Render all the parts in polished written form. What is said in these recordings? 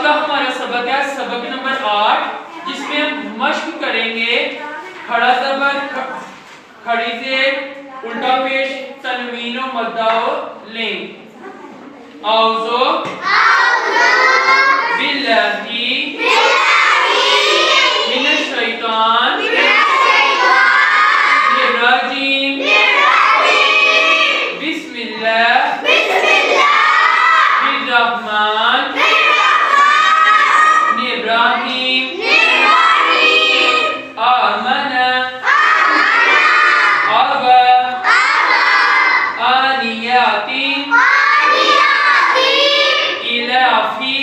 का हमारा सबक है सबक नंबर 8, जिसमें हम मश्क करेंगे खड़ा ज़बर, खड़ी ज़ेर, उल्टा पेश, तनवीन और मद्दा लिंक। औज़ो बिल्लाहि मिनश शैतान रजीम। बिस्मिल्लाह बिर्रहमान इब्राहीम आमना अबा आनियाती इलाफी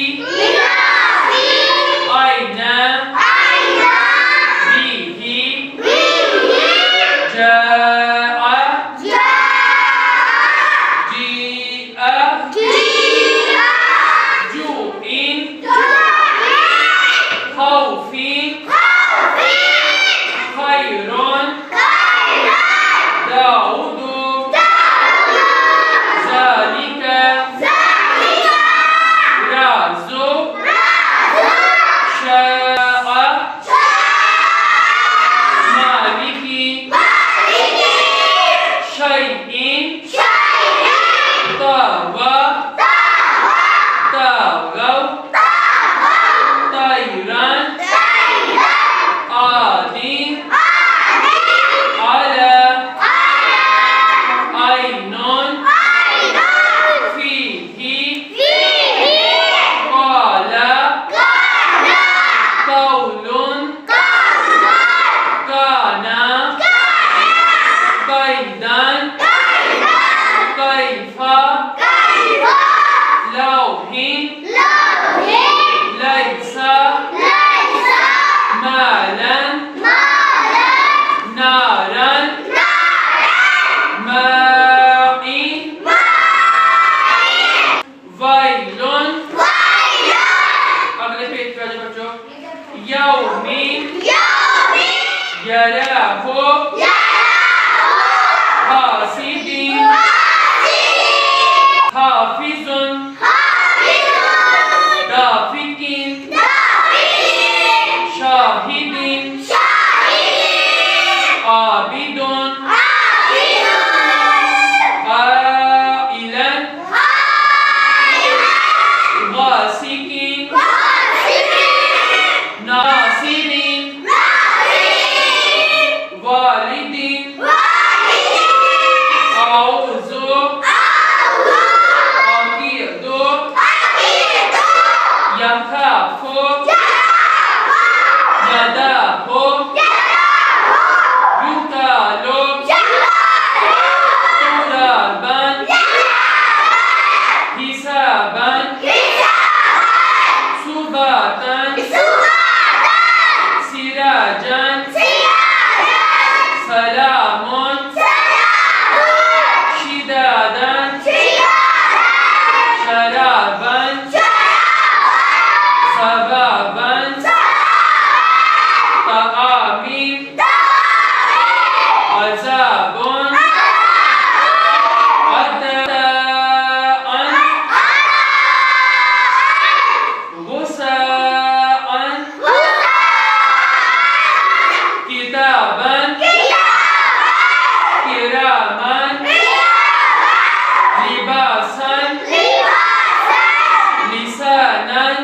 आइना बिही जाआ जीआ जुइन खौफी खैरुन दाऊदु ज़ालिका राज़ु शाआ मालिकी शैइन तवा तगौ तैरन आदीन अला ऐनुन फीही क़ाला क़ौलुन काना कैदन कैफा लौहिन लैसा मालन नारन माइन वैलुन। अगले पेज पे आ जाओ बच्चों। यौमिन यराहु हासिदिन हाफिजुन दाफिकिन शाहिदिन आबिदुन आइलन गासिकिन नासिरिन वालिदिन औज़ु अकीदु यखाफु यदाहु युकालु तुराबन हिसाबन सुबातन सिराजन सलामुन शिदादन शराबन सबाबन तआमीन अज़ाबुन अदाअन गुसाअन किताबन किरामन लिबासन लिसानन